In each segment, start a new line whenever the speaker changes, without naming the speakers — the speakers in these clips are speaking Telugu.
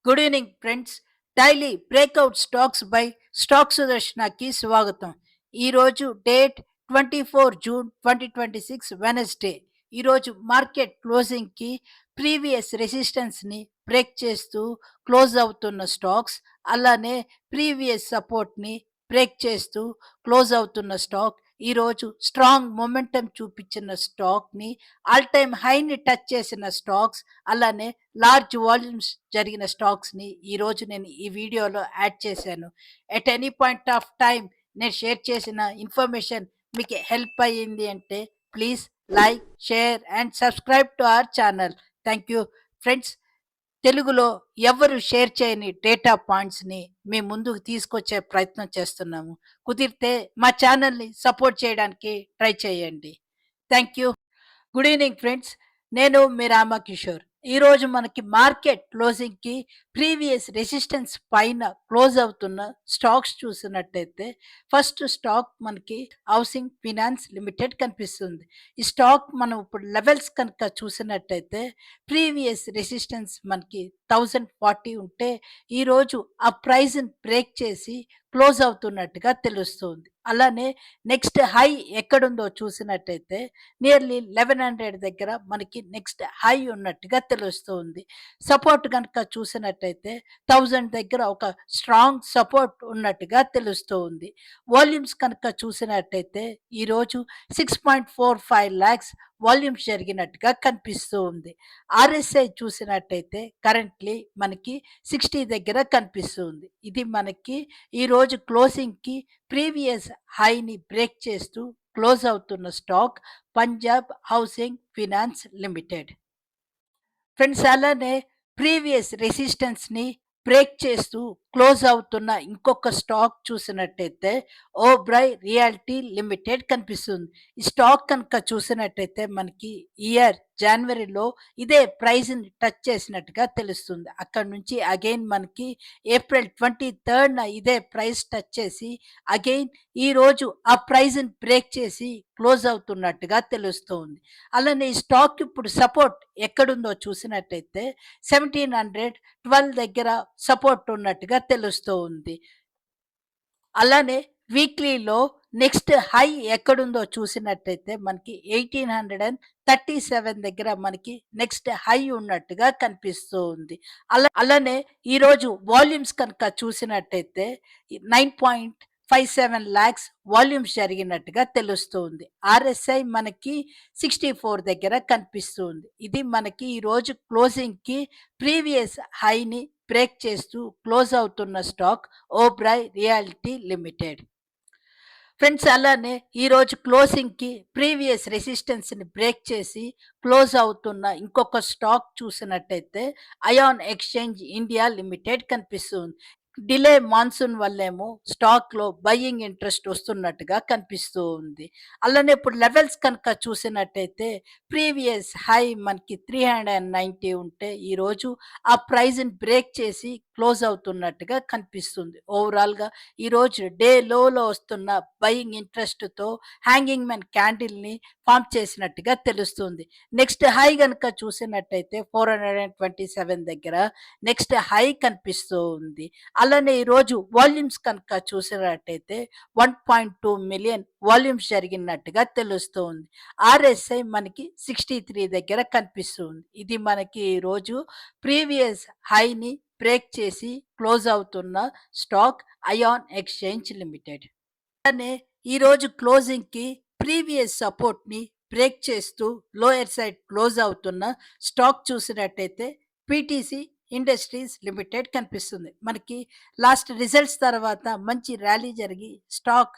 Good evening friends. Daily breakout stocks by stock సుదర్శనకి స్వాగతం. ఈరోజు డేట్ 24 జూన్ 2026 వెనస్డే. ఈరోజు మార్కెట్ క్లోజింగ్కి ప్రీవియస్ రెసిస్టెన్స్ని బ్రేక్ చేస్తూ క్లోజ్ అవుతున్న స్టాక్స్, అలానే ప్రీవియస్ సపోర్ట్ని బ్రేక్ చేస్తూ క్లోజ్ అవుతున్న స్టాక్, ఈరోజు స్ట్రాంగ్ మొమెంటం చూపించిన స్టాక్ని, ఆల్ టైమ్ హైని టచ్ చేసిన స్టాక్స్, అలానే లార్జ్ వాల్యూమ్స్ జరిగిన స్టాక్స్ని ఈరోజు నేను ఈ వీడియోలో యాడ్ చేశాను. At any point of time నేను షేర్ చేసిన ఇన్ఫర్మేషన్ మీకు హెల్ప్ అయ్యింది అంటే please like, share and subscribe to our channel. Thank you friends. తెలుగులో ఎవరు షేర్ చేయని డేటా పాయింట్స్ని మీ ముందుకు తీసుకొచ్చే ప్రయత్నం చేస్తున్నాము. కుదిరితే మా ఛానల్ని సపోర్ట్ చేయడానికి ట్రై చేయండి. Thank you. Good evening friends. నేను మీ రామకిషోర్. ఈరోజు మనకి మార్కెట్ క్లోజింగ్కి ప్రీవియస్ రెసిస్టెన్స్ పైన క్లోజ్ అవుతున్న స్టాక్స్ చూసినట్టయితే, ఫస్ట్ స్టాక్ మనకి హౌసింగ్ ఫినాన్స్ లిమిటెడ్ కనిపిస్తుంది. ఈ స్టాక్ మనం ఇప్పుడు లెవెల్స్ కనుక చూసినట్టయితే, ప్రీవియస్ రెసిస్టెన్స్ మనకి 1040 ఉంటే ఈరోజు ఆ ప్రైజ్ని బ్రేక్ చేసి క్లోజ్ అవుతున్నట్టుగా తెలుస్తుంది. అలానే నెక్స్ట్ హై ఎక్కడుందో చూసినట్టయితే నియర్లీ 1100 దగ్గర మనకి నెక్స్ట్ హై ఉన్నట్టుగా తెలుస్తుంది. సపోర్ట్ కనుక చూసినట్టయితే 1000 దగ్గర ఒక స్ట్రాంగ్ సపోర్ట్ ఉన్నట్టుగా తెలుస్తూ ఉంది. వాల్యూమ్స్ కనుక చూసినట్టయితే ఈరోజు 6.45 lakhs వాల్యూమ్స్ జరిగినట్టుగా కనిపిస్తూ ఉంది. ఆర్ఎస్ఐ చూసినట్టయితే కరెంట్లీ మనకి 60 దగ్గర కనిపిస్తుంది. ఇది మనకి ఈరోజు క్లోజింగ్కి ప్రీవియస్ హైని బ్రేక్ చేస్తూ క్లోజ్ అవుతున్న stock Punjab housing finance limited. Friends, అలానే ప్రీవియస్ రెసిస్టెన్స్ని బ్రేక్ చేస్తూ క్లోజ్ అవుతున్న ఇంకొక స్టాక్ చూసినట్టయితే ఓబ్రై రియాలిటీ లిమిటెడ్ కనిపిస్తుంది. ఈ స్టాక్ కనుక చూసినట్టయితే మనకి ఇయర్ జనవరిలో ఇదే ప్రైజ్ని టచ్ చేసినట్టుగా తెలుస్తుంది. అక్కడ నుంచి అగైన్ మనకి ఏప్రిల్ 23rd ఇదే ప్రైస్ టచ్ చేసి అగైన్ ఈరోజు ఆ ప్రైజ్ని బ్రేక్ చేసి క్లోజ్ అవుతున్నట్టుగా తెలుస్తుంది. అలానే ఈ స్టాక్ ఇప్పుడు సపోర్ట్ ఎక్కడుందో చూసినట్టయితే 1712 దగ్గర సపోర్ట్ ఉన్నట్టుగా తెలుస్తూ ఉంది. అలానే వీక్లీలో నెక్స్ట్ హై ఎక్కడుందో చూసినట్టయితే మనకి 1837 దగ్గర మనకి నెక్స్ట్ హై ఉన్నట్టుగా కనిపిస్తూ ఉంది. అలానే ఈరోజు వాల్యూమ్స్ కనుక చూసినట్టయితే 9.57 lakhs వాల్యూమ్స్ జరిగినట్టుగా తెలుస్తుంది. ఆర్ఎస్ఐ మనకి 64 దగ్గర కనిపిస్తుంది. ఇది మనకి ఈరోజు క్లోజింగ్కి ప్రీవియస్ హైని బ్రేక్ చేస్తూ క్లోజ్ అవుతున్న స్టాక్ ఓబ్రై రియాలిటీ లిమిటెడ్. ఫ్రెండ్స్, అలానే ఈరోజు క్లోజింగ్కి ప్రీవియస్ రెసిస్టెన్స్ని బ్రేక్ చేసి క్లోజ్ అవుతున్న ఇంకొక స్టాక్ చూసినట్టయితే అయాన్ ఎక్స్చేంజ్ ఇండియా లిమిటెడ్ కనిపిస్తుంది. డిలే మాన్సూన్ వల్లేమో స్టాక్లో బయ్యింగ్ ఇంట్రెస్ట్ వస్తున్నట్టుగా కనిపిస్తూ ఉంది. అలానే ఇప్పుడు లెవెల్స్ కనుక చూసినట్టయితే ప్రీవియస్ హై మనకి 390 ఉంటే ఈరోజు ఆ ప్రైజ్ని బ్రేక్ చేసి క్లోజ్ అవుతున్నట్టుగా కనిపిస్తుంది. ఓవరాల్గా ఈరోజు డే లోలో వస్తున్న బయింగ్ ఇంట్రెస్ట్తో హ్యాంగింగ్ మ్యాన్ క్యాండిల్ని ఫామ్ చేసినట్టుగా తెలుస్తుంది. నెక్స్ట్ హై కనుక చూసినట్టయితే 427 దగ్గర నెక్స్ట్ హై కనిపిస్తూ ఉంది. అలానే ఈరోజు వాల్యూమ్స్ కనుక చూసినట్టయితే 1.2 మిలియన్ వాల్యూమ్స్ జరిగినట్టుగా తెలుస్తుంది. ఆర్ఎస్ఐ మనకి 63 దగ్గర కనిపిస్తుంది. ఇది మనకి ఈరోజు ప్రీవియస్ హైని బ్రేక్ చేసి క్లోజ్ అవుతున్న స్టాక్ అయాన్ ఎక్స్చేంజ్ లిమిటెడ్. అలానే ఈరోజు క్లోజింగ్కి ప్రీవియస్ సపోర్ట్ని బ్రేక్ చేస్తూ లోయర్ సైడ్ క్లోజ్ అవుతున్న స్టాక్ చూసినట్టయితే పిటిసి ఇండస్ట్రీస్ లిమిటెడ్ కనిపిస్తుంది. మనకి లాస్ట్ రిజల్ట్స్ తర్వాత మంచి ర్యాలీ జరిగి స్టాక్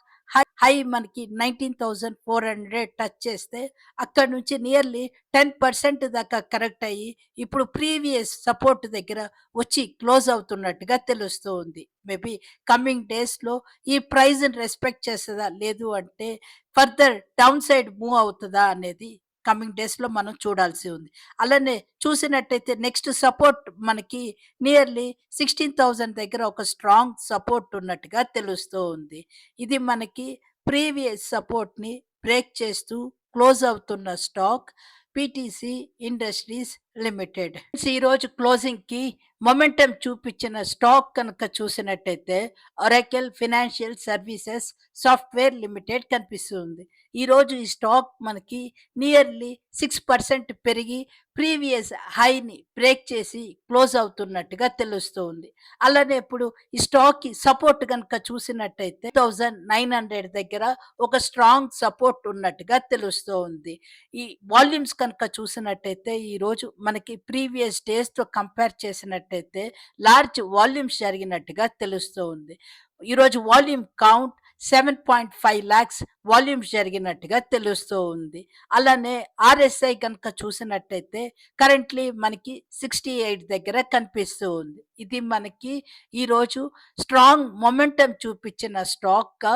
హై మనకి 19,400 టచ్ చేస్తే అక్కడ నుంచి నియర్లీ 10% దాకా కరెక్ట్ అయ్యి ఇప్పుడు ప్రీవియస్ సపోర్ట్ దగ్గర వచ్చి క్లోజ్ అవుతున్నట్టుగా తెలుస్తూ ఉంది. మేబీ కమింగ్ డేస్లో ఈ ప్రైజ్ని రెస్పెక్ట్ చేస్తుందా, లేదు అంటే ఫర్దర్ డౌన్ సైడ్ మూవ్ అవుతుందా అనేది కమింగ్ డేస్లో మనం చూడాల్సి ఉంది. అలానే చూసినట్టయితే నెక్స్ట్ సపోర్ట్ మనకి నియర్లీ 16,000 దగ్గర ఒక స్ట్రాంగ్ సపోర్ట్ ఉన్నట్టుగా తెలుస్తూ ఉంది. ఇది మనకి ప్రీవియస్ సపోర్ట్ని బ్రేక్ చేస్తూ క్లోజ్ అవుతున్న స్టాక్ పిటిసి ఇండస్ట్రీస్ లిమిటెడ్. ఈరోజు క్లోజింగ్‌కి మొమెంటం చూపించిన స్టాక్ కనుక చూసినట్టయితే Oracle financial services software limited కనిపిస్తుంది. ఈరోజు ఈ స్టాక్ మనకి నియర్లీ 6% పెరిగి ప్రీవియస్ హైని బ్రేక్ చేసి క్లోజ్ అవుతున్నట్టుగా తెలుస్తుంది. అలానే ఇప్పుడు ఈ స్టాక్‌కి సపోర్ట్ గనుక చూసినట్టయితే 1900 దగ్గర ఒక స్ట్రాంగ్ సపోర్ట్ ఉన్నట్టుగా తెలుస్తూ ఉంది. ఈ వాల్యూమ్స్ కనుక చూసినట్టయితే ఈరోజు మనకి ప్రీవియస్ డేస్‌తో కంపేర్ చేసినట్టయితే లార్జ్ వాల్యూమ్స్ జరిగినట్టుగా తెలుస్తూ ఉంది. ఈరోజు వాల్యూమ్ కౌంట్ 7.5 లాక్స్ వాల్యూమ్స్ జరిగినట్టుగా తెలుస్తూ ఉంది. అలానే ఆర్ఎస్ఐ గనుక చూసినట్టయితే కరెంట్లీ మనకి 68 దగ్గర కనిపిస్తూ ఉంది. ఇది మనకి ఈరోజు స్ట్రాంగ్ మొమెంటం చూపించిన స్టాక్‌గా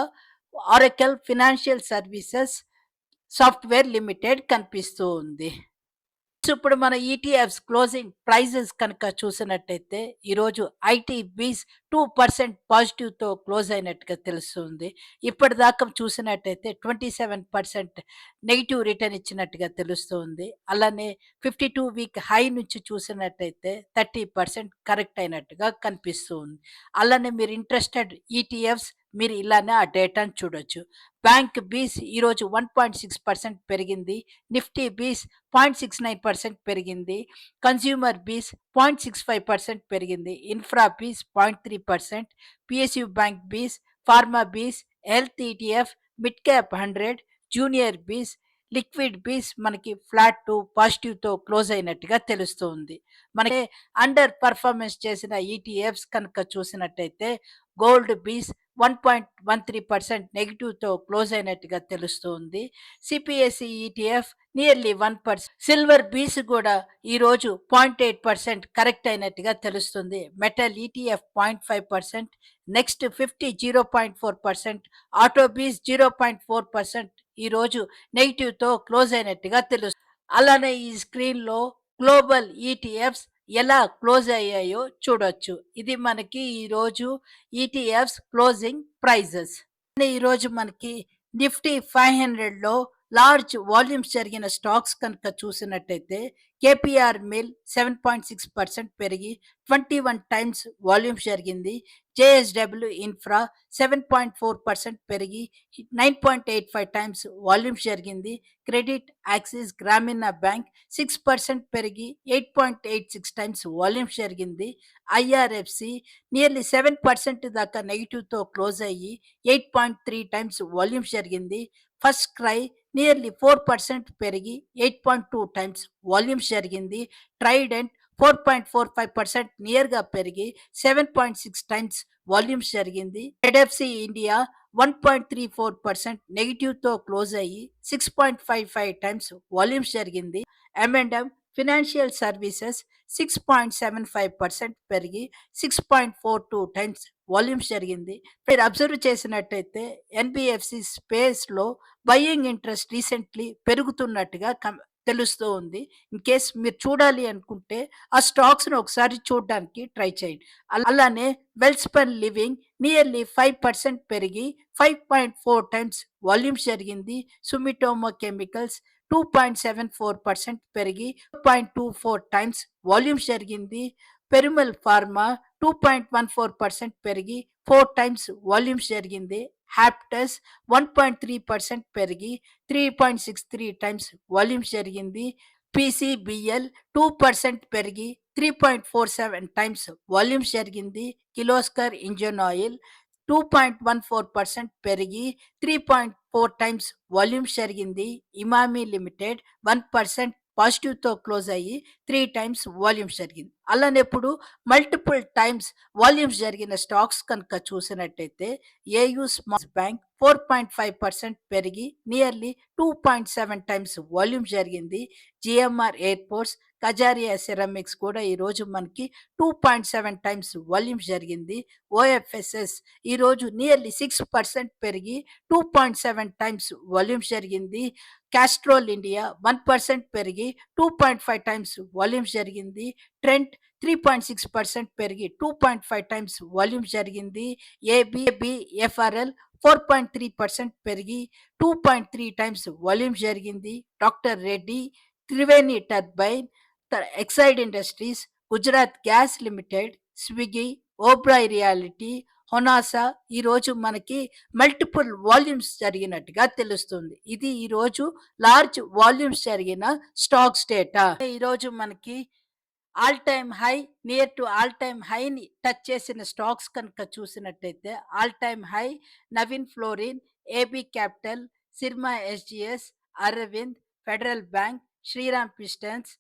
Oracle financial services software limited కనిపిస్తూ ఉంది. సో, ఇప్పుడు మన ఈటీఎఫ్స్ క్లోజింగ్ ప్రైజెస్ కనుక చూసినట్టయితే ఈరోజు ఐటీ బీస్ 2% పాజిటివ్‌తో క్లోజ్ అయినట్టుగా తెలుస్తుంది. ఇప్పటిదాకా చూసినట్టయితే 27% నెగెటివ్ రిటర్న్ ఇచ్చినట్టుగా తెలుస్తుంది. అలానే 52 వీక్ హై నుంచి చూసినట్టయితే 30% కరెక్ట్ అయినట్టుగా కనిపిస్తూ ఉంది. అలానే మీరు ఇంట్రెస్టెడ్ ఈటీఎఫ్స్ మీరు ఇలానే ఆ డేటాను చూడొచ్చు. బ్యాంక్ బీస్ ఈరోజు 1.6% పెరిగింది. నిఫ్టీ బీస్ 0.69% పెరిగింది. కన్స్యూమర్ బీస్ 0.65% పెరిగింది. ఇన్ఫ్రా బీస్ 0.3%, పిఎస్యు బ్యాంక్ బీస్, ఫార్మా బీస్, health ETF, mid cap 100, junior బీస్, లిక్విడ్ బీస్ మనకి ఫ్లాట్ టు పాజిటివ్‌తో క్లోజ్ అయినట్టుగా తెలుస్తుంది. మనకి అండర్ పర్ఫార్మెన్స్ చేసిన ఈటీఎఫ్స్ కనుక చూసినట్టయితే గోల్డ్ బీస్ 1.13% నెగెటివ్‌తో క్లోజ్ అయినట్టుగా తెలుస్తుంది. CPSE ETF nearly 1%. సిల్వర్ బీస్ కూడా ఈరోజు 0.8% కరెక్ట్ అయినట్టుగా తెలుస్తుంది. మెటల్ ఈటీఎఫ్ 0.5%, నెక్స్ట్ 50 0.4%, ఆటో బీస్ 0.4% ఈరోజు నెగెటివ్‌తో క్లోజ్ అయినట్టుగా తెలుస్తుంది. అలానే ఈ స్క్రీన్‌లో గ్లోబల్ ఈటీఎఫ్స్ ఎలా క్లోజ్ అయ్యాయో చూడొచ్చు. ఇది మనకి ఈరోజు ఈటీఎఫ్స్ క్లోజింగ్ ప్రైజెస్. ఈరోజు మనకి నిఫ్టీ 500లో లార్జ్ వాల్యూమ్స్ జరిగిన స్టాక్స్ కనుక చూసినట్టయితే కేపీఆర్ మిల్ 7.6% పెరిగి 21 టైమ్స్ వాల్యూమ్స్ జరిగింది. జేఎస్డబ్ల్యూ ఇన్ఫ్రా 7.4% పెరిగి 9.85 టైమ్స్ వాల్యూమ్స్ జరిగింది. క్రెడిట్ యాక్సిస్ గ్రామీణ బ్యాంక్ 6% పెరిగి 8.86 టైమ్స్ వాల్యూమ్స్ జరిగింది. ఐఆర్ఎఫ్సి నియర్లీ 7% దాకా నెగిటివ్‌తో క్లోజ్ అయ్యి 8.3 టైమ్స్ వాల్యూమ్స్ జరిగింది. ఫస్ట్ క్రై నియర్లీ 4% పెరిగి 8.2 టైమ్స్ వాల్యూమ్స్ జరిగింది. ట్రైడెంట్ 4.45% నియర్‌గా పెరిగి 7.6 టైమ్స్ వాల్యూమ్స్ జరిగింది. హెచ్డిఎఫ్సి ఇండియా 1.34% నెగిటివ్‌తో క్లోజ్ అయ్యి 6.55 టైమ్స్ వాల్యూమ్స్ జరిగింది. ఎం&ఎం ఫైనాన్షియల్ సర్వీసెస్ 6.75% పెరిగి 6.42 టైమ్స్ వాల్యూమ్స్ జరిగింది. మీరు అబ్జర్వ్ చేసినట్టయితే ఎన్బిఎఫ్సి స్పేస్‌లో బయింగ్ ఇంట్రెస్ట్ రీసెంట్‌లీ పెరుగుతున్నట్టుగా తెలుస్తూ ఉంది. ఇన్ కేస్ మీరు చూడాలి అనుకుంటే ఆ స్టాక్స్‌ని ఒకసారి చూడడానికి ట్రై చేయండి. అలానే వెల్స్పన్ లివింగ్ నియర్లీ 5% పెరిగి 5.4 టైమ్స్ వాల్యూమ్స్ జరిగింది. సుమిటోమో కెమికల్స్ 2.74% పెరిగి 2.24 టైమ్స్ వాల్యూమ్స్ జరిగింది. పెరుమల్ ఫార్మా 2.14% పెరిగి 4 టైమ్స్ వాల్యూమ్స్ జరిగింది. హ్యాప్టస్ 1.3% పెరిగి 3.63 టైమ్స్ వాల్యూమ్స్ జరిగింది. పీసీబీఎల్ 2% పెరిగి 3.47 టైమ్స్ వాల్యూమ్స్ జరిగింది. కిలోస్కర్ ఇంజిన్ ఆయిల్ 2.14% పెరిగి 3.4 టైమ్స్ వాల్యూమ్స్ జరిగింది. ఇమామి లిమిటెడ్ 1% పాజిటివ్‌తో క్లోజ్ అయ్యి 3 టైమ్స్ వాల్యూమ్స్ జరిగింది. అలానే ఇప్పుడు మల్టిపుల్ టైమ్స్ వాల్యూమ్స్ జరిగిన స్టాక్స్ కనుక చూసినట్టయితే ఏయూ స్మాల్ బ్యాంక్ 4.5% పెరిగి నియర్లీ 2.7 టైమ్స్ వాల్యూమ్స్ జరిగింది. జిఎంఆర్ ఎయిర్పోర్ట్స్, కజారియా సిరామిక్స్ కూడా ఈరోజు మనకి 2.7 టైమ్స్ వాల్యూమ్స్ జరిగింది. ఓఎఫ్ఎస్ఎస్ ఈరోజు నియర్లీ 6% పెరిగి 2.7 టైమ్స్ వాల్యూమ్స్ జరిగింది. క్యాస్ట్రోల్ ఇండియా 1% పెరిగి 2.5 టైమ్స్ వాల్యూమ్స్ జరిగింది. ట్రెంట్ 3.6% పెరిగి 2.5 టైమ్స్ వాల్యూమ్స్ జరిగింది. ఏబిఎఫ్ఆర్ఎల్ 4.3% పెరిగి 2.3 టైమ్స్ వాల్యూమ్స్ జరిగింది. Doctor Reddy, Triveni turbine Exide industries, Gujarat gas limited, Swiggy, Oberoi realty, Honasa ఈరోజు మనకి మల్టిపుల్ వాల్యూమ్స్ జరిగినట్టుగా తెలుస్తుంది. ఇది ఈరోజు లార్జ్ వాల్యూమ్స్ జరిగిన స్టాక్స్ డేటా. ఈరోజు మనకి all time high, near to all time హైని టచ్ చేసిన స్టాక్స్ కనుక చూసినట్టయితే all time high Naveen fluorine, AB capital, Syrma SGS, Arvind, federal bank, Shriram pistons,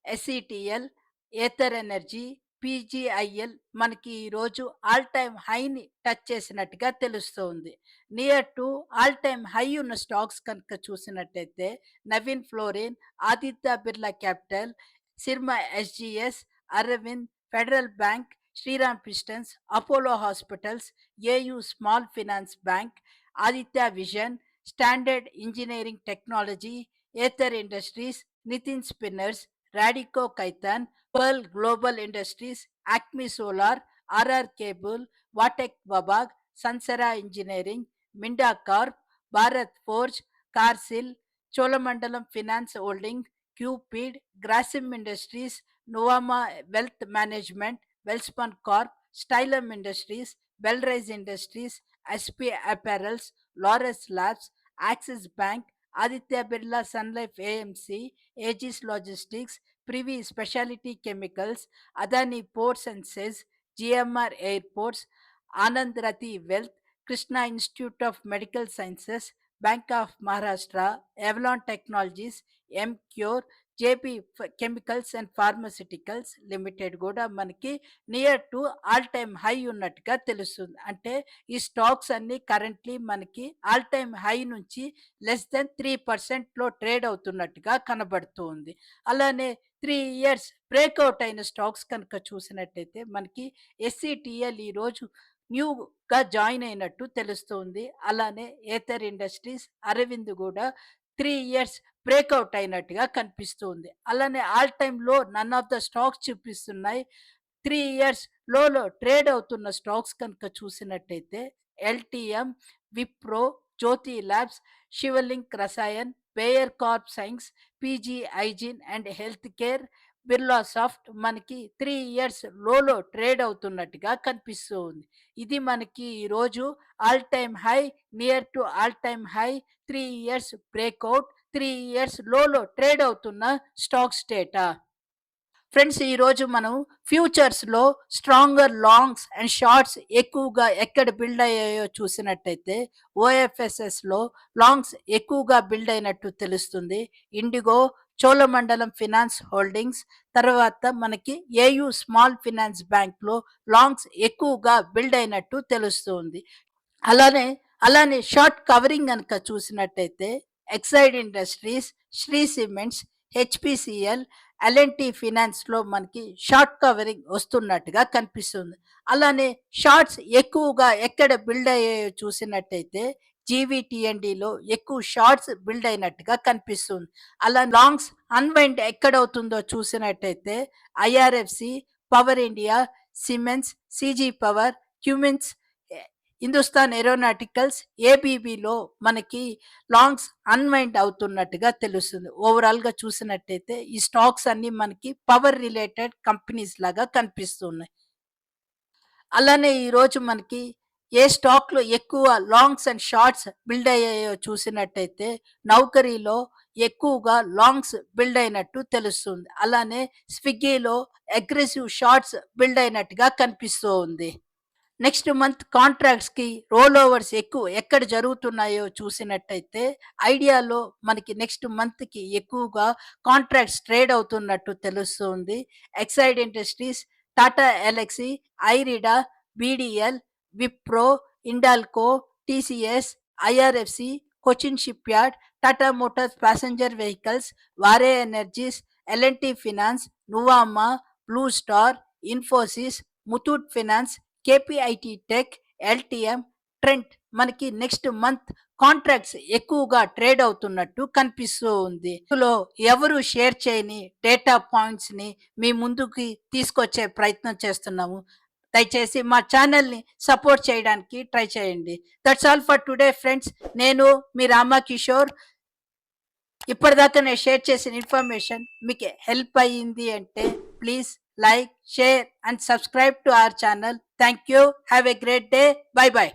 SETL, Ather energy, PGIL మనకి ఈరోజు ఆల్ టైమ్ హైని టచ్ చేసినట్టుగా తెలుస్తుంది. Near to all time high ఉన్న స్టాక్స్ కనుక చూసినట్టయితే Navin fluorine, Aditya Birla capital, Syrma SGS, Arvind, federal bank, Shriram pistons, Apollo hospitals, AU small finance bank, Aditya vision, standard engineering technology, Aether industries, Nitin spinners, Radico Khaitan, pearl global industries, Acme solar, RR cable, VA Tech Wabag, Sansera engineering, Minda corp, Bharat forge, Carysil, Cholamandalam finance holding, Cupid, Grasim industries, Nuvama wealth management, Welspun corp, స్టైలమ్ industries, Belrise industries, SP apparels, Laurus labs, Axis bank, Aditya Birla Sun Life AMC, Aegis logistics, Privi speciality chemicals, Adani ports and SEZ, GMR airports, Anand Rathi wealth, Krishna institute of medical sciences, bank of Maharashtra, Avalon technologies, Emcure, JP chemicals and pharmaceuticals limited కూడా మనకి near to all time high ఉన్నట్టుగా తెలుస్తుంది. అంటే ఈ స్టాక్స్ అన్ని కరెంట్లీ మనకి ఆల్ టైమ్ హై నుంచి లెస్ దెన్ 3% ట్రేడ్ అవుతున్నట్టుగా కనబడుతూ ఉంది. అలానే 3 ఇయర్స్ బ్రేక్అవుట్ అయిన స్టాక్స్ కనుక చూసినట్టయితే మనకి ఎస్సిటిఎల్ ఈరోజు న్యూగా జాయిన్ అయినట్టు తెలుస్తుంది. అలానే ఏథర్ ఇండస్ట్రీస్, అరవింద్ కూడా 3 ఇయర్స్ బ్రేక్అవుట్ అయినట్టుగా కనిపిస్తుంది. అలానే ఆల్ టైమ్ లో నన్ ఆఫ్ ద స్టాక్స్ చూపిస్తున్నాయి. 3 ఇయర్స్ లోలో ట్రేడ్ అవుతున్న స్టాక్స్ కనుక చూసినట్టయితే LTM, Wipro, Jyothy labs, Shivalik Rasayan, Bayer corp science, PG hygiene and health care, Birla soft మనకి 3 ఇయర్స్ లోలో ట్రేడ్ అవుతున్నట్టుగా కనిపిస్తూ ఉంది. ఇది మనకి ఈరోజు all time high, near to all time high, 3 years breakout, 3 years లోలో ట్రేడ్ అవుతున్న స్టాక్స్ డేటా. ఫ్రెండ్స్ ఈరోజు మనం ఫ్యూచర్స్లో స్ట్రాంగర్ లాంగ్స్ అండ్ షార్ట్స్ ఎక్కువగా ఎక్కడ బిల్డ్ అయ్యాయో చూసినట్టయితే ఓఎఫ్ఎస్ఎస్లో లాంగ్స్ ఎక్కువగా బిల్డ్ అయినట్టు తెలుస్తుంది. ఇండిగో, చోళమండలం ఫినాన్స్ హోల్డింగ్స్, తర్వాత మనకి ఏయూ స్మాల్ ఫినాన్స్ బ్యాంక్లో లాంగ్స్ ఎక్కువగా బిల్డ్ అయినట్టు తెలుస్తుంది. అలానే అలానే షార్ట్ కవరింగ్ కనుక చూసినట్టయితే Exide industries, Shree cements, HPCL, L and T ఫినాన్స్లో మనకి షార్ట్ కవరింగ్ వస్తున్నట్టుగా కనిపిస్తుంది. అలానే షార్ట్స్ ఎక్కువగా ఎక్కడ బిల్డ్ అయ్యాయో చూసినట్టయితే జీవీటీఎన్డిలో ఎక్కువ షార్ట్స్ బిల్డ్ అయినట్టుగా కనిపిస్తుంది. అలా లాంగ్స్ అన్వైండ్ ఎక్కడవుతుందో చూసినట్టయితే IRFC, power India, siemens, సిజీ power, Cummins, Hindustan aeronauticals, ఏబీబీలో మనకి లాంగ్స్ అన్వైండ్ అవుతున్నట్టుగా తెలుస్తుంది. ఓవరాల్గా చూసినట్టయితే ఈ స్టాక్స్ అన్ని మనకి పవర్ రిలేటెడ్ కంపెనీస్ లాగా కనిపిస్తున్నాయి. అలానే ఈరోజు మనకి ఏ స్టాక్లో ఎక్కువ లాంగ్స్ అండ్ షార్ట్స్ బిల్డ్ అయ్యాయో చూసినట్టయితే నౌకరీలో ఎక్కువగా లాంగ్స్ బిల్డ్ అయినట్టు తెలుస్తుంది. అలానే స్విగ్గీలో అగ్రెసివ్ షార్ట్స్ బిల్డ్ అయినట్టుగా కనిపిస్తూ ఉంది. నెక్స్ట్ మంత్ కాంట్రాక్ట్స్కి రోల్ ఓవర్స్ ఎక్కువ ఎక్కడ జరుగుతున్నాయో చూసినట్టయితే ఐడియాలో మనకి నెక్స్ట్ మంత్కి ఎక్కువగా కాంట్రాక్ట్స్ ట్రేడ్ అవుతున్నట్టు తెలుస్తుంది. Exide industries, Tata Elxsi, IREDA, BDL, Wipro, Hindalco, TCS, IRFC, Cochin ship yard, Tata motors passenger vehicles, Waaree energies, L and T finance, Nuvama, blue star, Infosys, Muthoot finance, KPIT tech, LTM, Trent మనకి నెక్స్ట్ మంత్ కాంట్రాక్ట్స్ ఎక్కువగా ట్రేడ్ అవుతున్నట్టు కనిపిస్తూ ఉంది. ఇందులో ఎవరు షేర్ చేయని డేటా పాయింట్స్ ని మీ ముందుకి తీసుకొచ్చే ప్రయత్నం చేస్తున్నాము. దయచేసి మా ఛానల్ని సపోర్ట్ చేయడానికి ట్రై చేయండి. That's all for today friends. నేను మీ రామకిషోర్. ఇప్పటిదాకా నేను షేర్ చేసిన ఇన్ఫర్మేషన్ మీకు హెల్ప్ అయ్యింది అంటే please like, share and subscribe to our channel. Thank you. Have a great day. By by.